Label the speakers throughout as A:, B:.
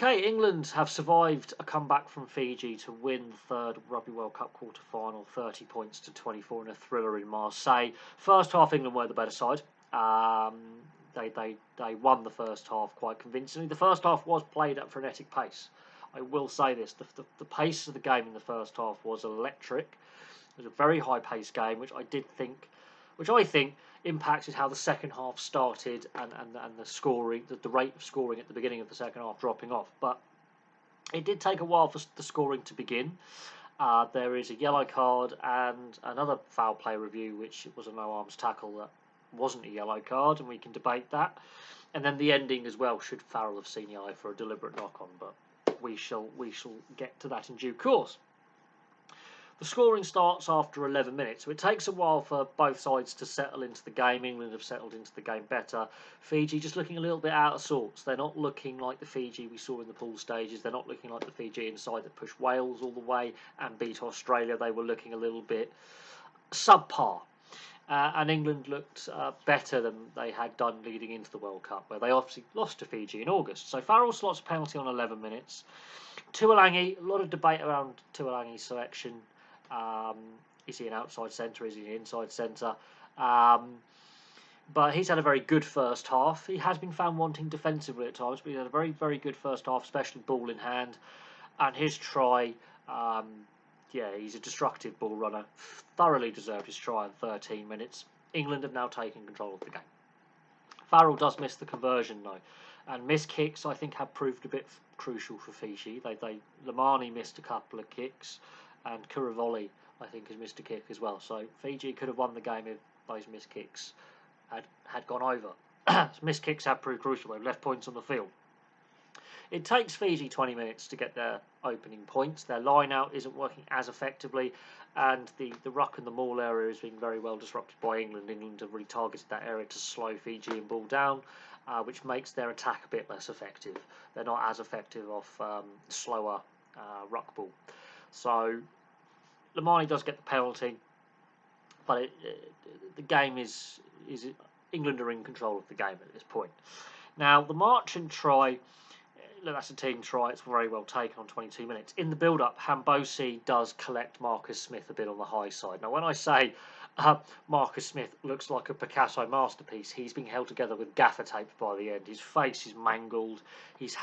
A: Okay, England have survived a comeback from Fiji to win the third Rugby World Cup quarter-final, 30 points to 24 in a thriller in Marseille. First half, England were the better side. They won the first half quite convincingly. The first half was played at frenetic pace. I will say this, the pace of the game in the first half was electric. It was a very high-paced game, which I think impacted how the second half started and the scoring, the rate of scoring at the beginning of the second half dropping off. But it did take a while for the scoring to begin. There is a yellow card and another foul play review, which was a no-arms tackle that wasn't a yellow card, and we can debate that. And then the ending as well, should Farrell have seen yellow for a deliberate knock-on, but we shall get to that in due course. The scoring starts after 11 minutes, so it takes a while for both sides to settle into the game. England have settled into the game better. Fiji just looking a little bit out of sorts. They're not looking like the Fiji we saw in the pool stages. They're not looking like the Fijian side that pushed Wales all the way and beat Australia. They were looking a little bit subpar. And England looked better than they had done leading into the World Cup, where they obviously lost to Fiji in August. So Farrell slots a penalty on 11 minutes. Tuolangi, a lot of debate around Tuolangi's selection. Is he an outside centre? Is he an inside centre? But he's had a very good first half. He has been found wanting defensively at times, but he had a very, very good first half, especially ball in hand. And his try, he's a destructive ball runner. Thoroughly deserved his try in 13 minutes. England have now taken control of the game. Farrell does miss the conversion though, and missed kicks I think have proved a bit crucial for Fiji. Lamani missed a couple of kicks, and Kuravoli I think has missed a kick as well. So Fiji could have won the game if those missed kicks had gone over. Missed kicks have proved crucial. They've left points on the field. It takes Fiji 20 minutes to get their opening points. Their line out isn't working as effectively, and the ruck and the maul area is being very well disrupted by England. England have really targeted that area to slow Fijian ball down, which makes their attack a bit less effective. They're not as effective off slower ruck ball. So Lamani does get the penalty, but the game is England are in control of the game at this point. Now the Marchant try. Look, that's a team try. It's very well taken on 22 minutes. In the build-up, Hambosi does collect Marcus Smith a bit on the high side. Now, when I say Marcus Smith looks like a Picasso masterpiece, he's being held together with gaffer tape by the end. His face is mangled. He's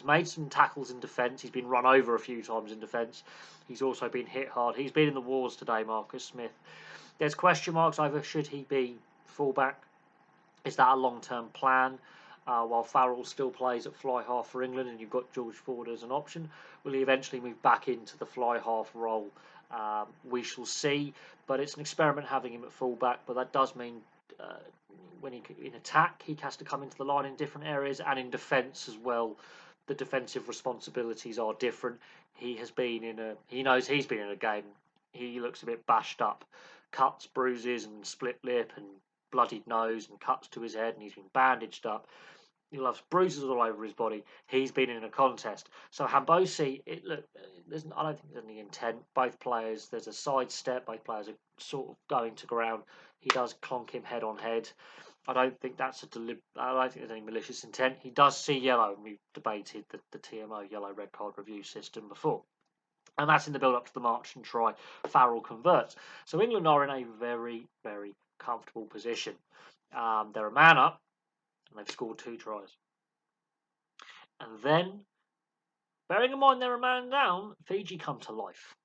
A: made some tackles in defence. He's been run over a few times in defence. He's also been hit hard. He's been in the wars today, Marcus Smith. There's question marks over should he be fullback. Is that a long-term plan? While Farrell still plays at fly half for England, and you've got George Ford as an option, will he eventually move back into the fly half role? We shall see. But it's an experiment having him at fullback. But that does mean when he in attack, he has to come into the line in different areas, and in defence as well. The defensive responsibilities are different. He knows he's been in a game. He looks a bit bashed up, cuts, bruises, and split lip, and bloodied nose, and cuts to his head, and he's been bandaged up. He loves bruises all over his body. He's been in a contest. So Hambosi, I don't think there's any intent. Both players, there's a side step. Both players are sort of going to ground. He does clonk him head on head. I don't think that's I don't think there's any malicious intent. He does see yellow, and we've debated the TMO yellow red card review system before. And that's in the build-up to the Marchant try. Farrell converts. So England are in a very, very comfortable position. They're a man up, and they've scored 2 tries. And then, bearing in mind they're a man down, Fiji come to life.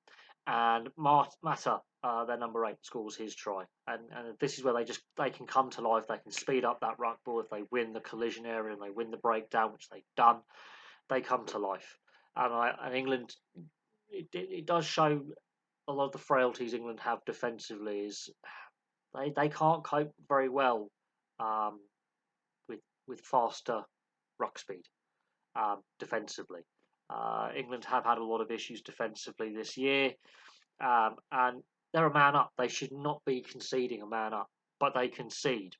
A: And Mata, their number 8, scores his try. And this is where they can come to life. They can speed up that ruck ball if they win the collision area and they win the breakdown, which they've done. They come to life. And England, it does show a lot of the frailties England have defensively. Is they can't cope very well with faster ruck speed defensively. England have had a lot of issues defensively this year, and they're a man up. They should not be conceding a man up, but they concede.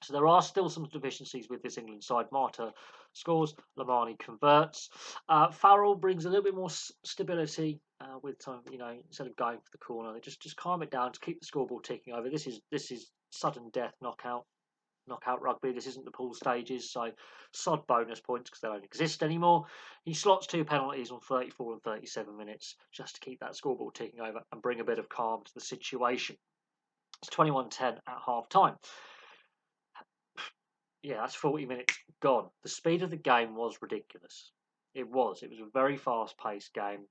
A: So there are still some deficiencies with this England side. Mata scores, Lamani converts. Farrell brings a little bit more stability with time. Instead of going for the corner, they just calm it down to keep the scoreboard ticking over. This is sudden death knockout. knockout rugby. This isn't the pool stages, so sod bonus points because they don't exist anymore. He slots 2 penalties on 34 and 37 minutes just to keep that scoreboard ticking over and bring a bit of calm to the situation. It's 21-10 at half time. Yeah, that's 40 minutes gone. The speed of the game was ridiculous. It was. It was a very fast-paced game.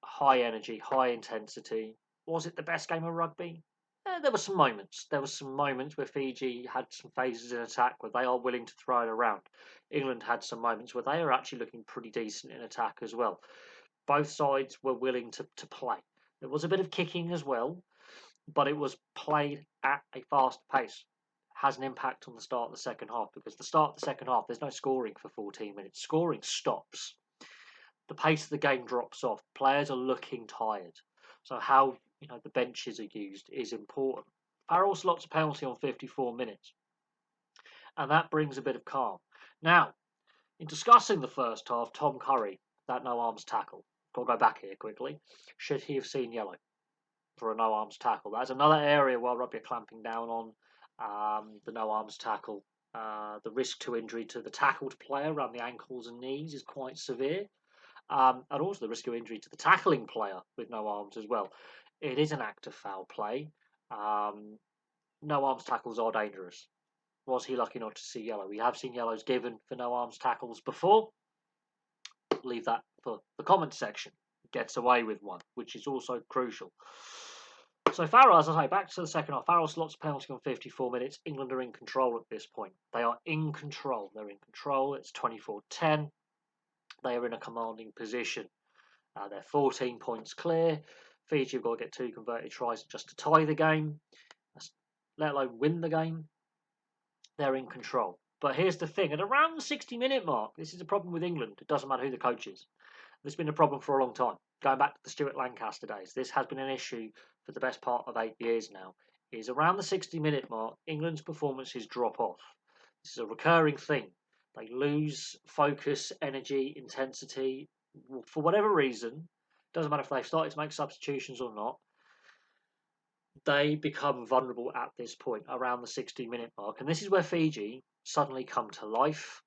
A: High energy, high intensity. Was it the best game of rugby? There were some moments. There were some moments where Fiji had some phases in attack where they are willing to throw it around. England had some moments where they are actually looking pretty decent in attack as well. Both sides were willing to play. There was a bit of kicking as well, but it was played at a fast pace. Has an impact on the start of the second half because the start of the second half, there's no scoring for 14 minutes. Scoring stops. The pace of the game drops off. Players are looking tired. So how the benches are used is important. Farrell slots a penalty on 54 minutes, and that brings a bit of calm. Now, in discussing the first half, Tom Curry, that no arms tackle. Got to go back here quickly. Should he have seen yellow for a no arms tackle? That's another area where rugby are clamping down on the no arms tackle. The risk to injury to the tackled player around the ankles and knees is quite severe. And also the risk of injury to the tackling player with no arms as well. It is an act of foul play. No arms tackles are dangerous. Was he lucky not to see yellow? We have seen yellows given for no arms tackles before. Leave that for the comment section. Gets away with one, which is also crucial. So Farrell, as I say, back to the second half. Farrell slots a penalty on 54 minutes. England are in control at this point. They are in control. They're in control. It's 24-10. They are in a commanding position. They're 14 points clear. Fiji have got to get 2 converted tries just to tie the game, let alone win the game. They're in control. But here's the thing. At around the 60-minute mark, this is a problem with England. It doesn't matter who the coach is. This has been a problem for a long time. Going back to the Stuart Lancaster days, this has been an issue for the best part of 8 years now. Is around the 60-minute mark, England's performances drop off. This is a recurring thing. They lose focus, energy, intensity, for whatever reason. Doesn't matter if they've started to make substitutions or not. They become vulnerable at this point, around the 60-minute mark. And this is where Fiji suddenly come to life.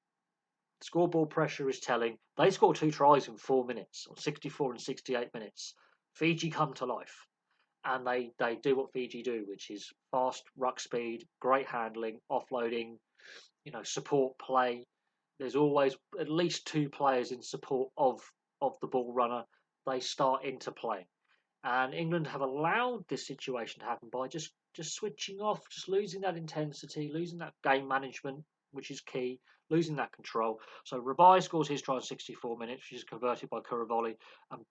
A: Scoreboard pressure is telling. They score 2 tries in 4 minutes, or 64 and 68 minutes. Fiji come to life. And they do what Fiji do, which is fast ruck speed, great handling, offloading, support play. There's always at least 2 players in support of the ball runner. They start into play. And England have allowed this situation to happen by just switching off, just losing that intensity, losing that game management, which is key, losing that control. So Rabai scores his try in 64 minutes, which is converted by Kuravoli, and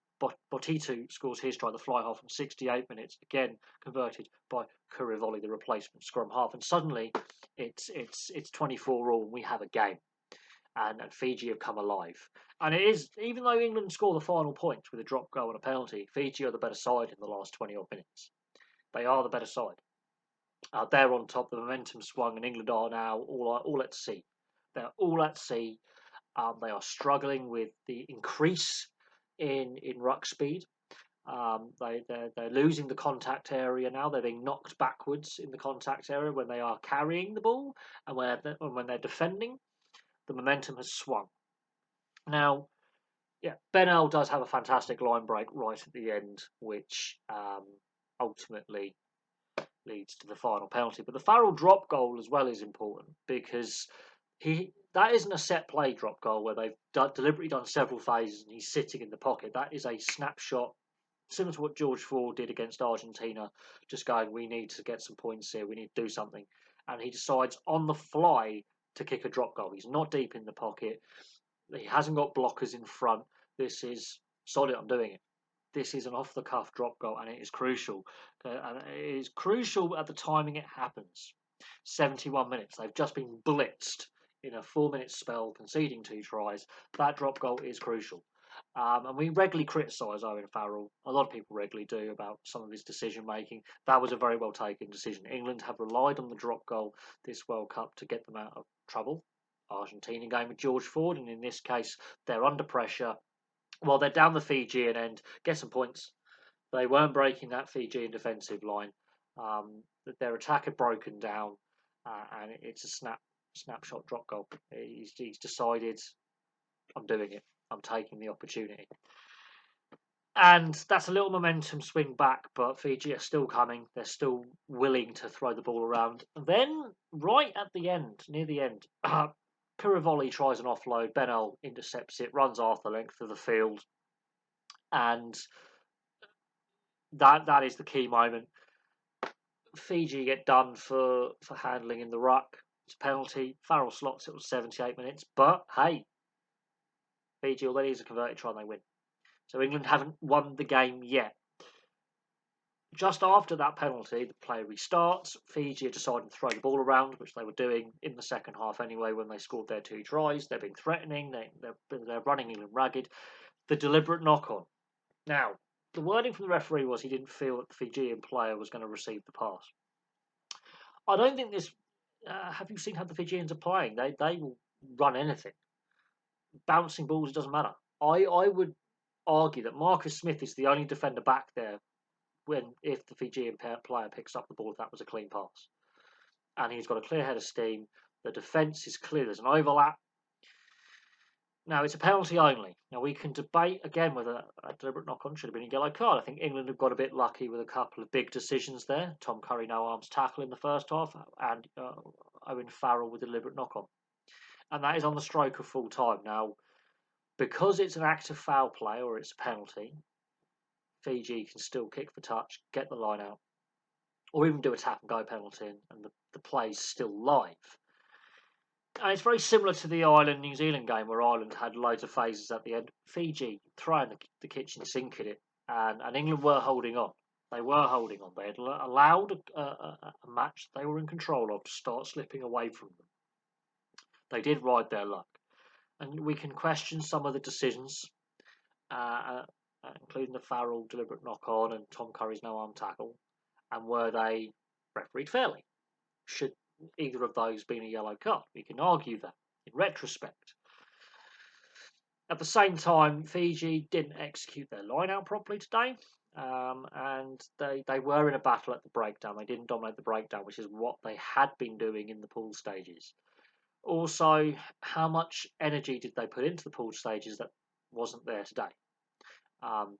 A: Botitu scores his try, the fly half, in 68 minutes, again converted by Kuravoli, the replacement scrum half. And suddenly it's 24 all, and we have a game. And Fiji have come alive. And it is, even though England score the final point with a drop goal and a penalty, Fiji are the better side in the last 20 odd minutes. They are the better side. They're on top, the momentum swung, and England are now all at sea. They're all at sea. They are struggling with the increase in ruck speed. They're losing the contact area now. They're being knocked backwards in the contact area when they are carrying the ball, and when they're defending. The momentum has swung. Now, yeah, Benel does have a fantastic line break right at the end, which ultimately leads to the final penalty. But the Farrell drop goal as well is important because that isn't a set play drop goal where they've deliberately done several phases and he's sitting in the pocket. That is a snapshot, similar to what George Ford did against Argentina, just going, we need to get some points here, we need to do something. And he decides on the fly to kick a drop goal. He's not deep in the pocket. He hasn't got blockers in front. This is solid. I'm doing it. This is an off-the-cuff drop goal, and it is crucial. And it is crucial at the timing it happens. 71 minutes. They've just been blitzed in a 4-minute spell, conceding 2 tries. That drop goal is crucial. And we regularly criticise Owen Farrell. A lot of people regularly do about some of his decision making. That was a very well taken decision. England have relied on the drop goal this World Cup to get them out of trouble. Argentina game with George Ford, and in this case, they're under pressure. Well, they're down the Fijian end. Get some points. They weren't breaking that Fijian defensive line. Their attack had broken down. and it's a snapshot drop goal. He's decided, I'm doing it. I'm taking the opportunity. And that's a little momentum swing back, but Fiji are still coming. They're still willing to throw the ball around. And then, right at the end, near the end, Pirivoli tries an offload. Benel intercepts it, runs half the length of the field, and that is the key moment. Fiji get done for handling in the ruck. It's a penalty. Farrell slots it was 78 minutes, but hey, Fiji, all they need is a converted try and they win. So England haven't won the game yet. Just after that penalty, the play restarts. Fiji are deciding to throw the ball around, which they were doing in the second half anyway when they scored their 2 tries. They're being threatening. They're running England ragged. The deliberate knock-on. Now, the wording from the referee was he didn't feel that the Fijian player was going to receive the pass. I don't think this... have you seen how the Fijians are playing? They will run anything. Bouncing balls, it doesn't matter. I would argue that Marcus Smith is the only defender back there if the Fijian player picks up the ball, if that was a clean pass. And he's got a clear head of steam. The defence is clear. There's an overlap. Now, it's a penalty only. Now, we can debate again whether a deliberate knock-on should have been a yellow card. I think England have got a bit lucky with a couple of big decisions there. Tom Curry no-arms tackle in the first half, and Owen Farrell with a deliberate knock-on. And that is on the stroke of full time. Now, because it's an active foul play or it's a penalty, Fiji can still kick for touch, get the line out, or even do a tap and go penalty, and the play's still live. And it's very similar to the Ireland-New Zealand game where Ireland had loads of phases at the end. Fiji throwing the kitchen sink at it, and England were holding on. They were holding on. They had allowed a match they were in control of to start slipping away from them. They did ride their luck. And we can question some of the decisions, including the Farrell deliberate knock-on and Tom Curry's no-arm tackle, and were they refereed fairly? Should either of those been a yellow card? We can argue that in retrospect. At the same time, Fiji didn't execute their line out properly today, and they were in a battle at the breakdown. They didn't dominate the breakdown, which is what they had been doing in the pool stages. Also, how much energy did they put into the pool stages that wasn't there today?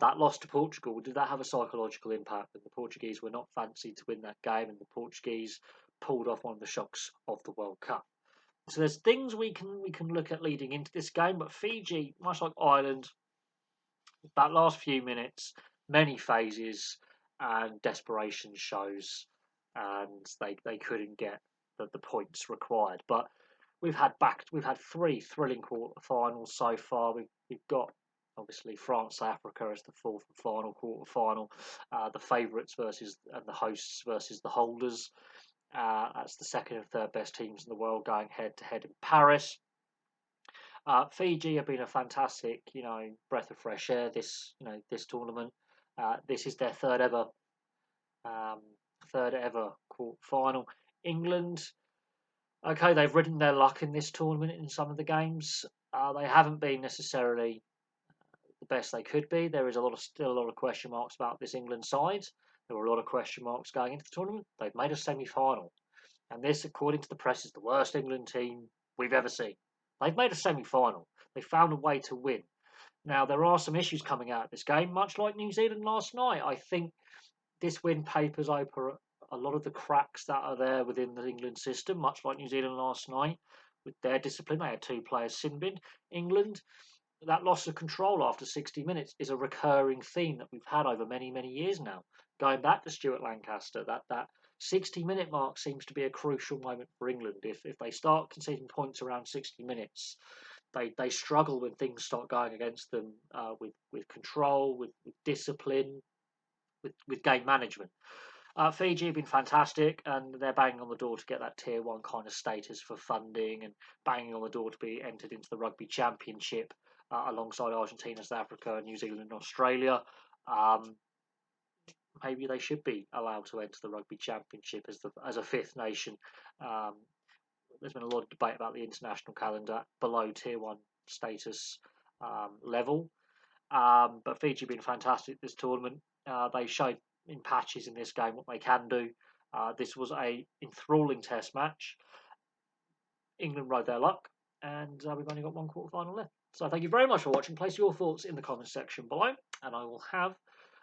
A: That loss to Portugal, did that have a psychological impact? And the Portuguese were not fancied to win that game, and the Portuguese pulled off one of the shocks of the World Cup. So there's things we can look at leading into this game, but Fiji, much like Ireland, that last few minutes, many phases and desperation shows, and they couldn't get the points required. But we've had 3 thrilling quarterfinals so far. We've got obviously France Africa as the 4th and final quarterfinal, the favourites versus and the hosts versus the holders. That's the 2nd and 3rd best teams in the world going head to head in Paris. Fiji have been a fantastic, breath of fresh air this tournament. This is their third ever quarter final. England, okay, they've ridden their luck in this tournament in some of the games. They haven't been necessarily the best they could be. There is still a lot of question marks about this England side. There were a lot of question marks going into the tournament. They've made a semi-final, and this, according to the press, is the worst England team we've ever seen. They've made a semi-final. They found a way to win. Now, there are some issues coming out of this game, much like New Zealand last night. I think this win papers over a lot of the cracks that are there within the England system, much like New Zealand last night with their discipline. They had 2 players sin-binned. England, that loss of control after 60 minutes is a recurring theme that we've had over many, many years now. Going back to Stuart Lancaster, that 60-minute mark seems to be a crucial moment for England. If they start conceding points around 60 minutes, they struggle when things start going against them with control, with discipline, with game management. Fiji have been fantastic, and they're banging on the door to get that Tier 1 kind of status for funding, and banging on the door to be entered into the Rugby Championship alongside Argentina, South Africa, New Zealand and Australia. Maybe they should be allowed to enter the Rugby Championship as a 5th nation. There's been a lot of debate about the international calendar below Tier 1 status level. But Fiji have been fantastic this tournament. They showed in patches in this game what they can do. This was a enthralling Test match. England rode their luck, and we've only got one quarter-final left. So thank you very much for watching. Place your thoughts in the comments section below, and I will have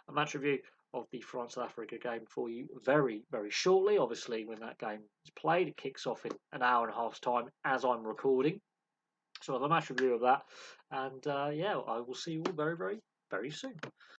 A: a match review of the France-South Africa game for you very, very shortly. Obviously, when that game is played, it kicks off in an hour and a half's time as I'm recording. So I'll have a match review of that, and yeah, I will see you all very, very, very soon.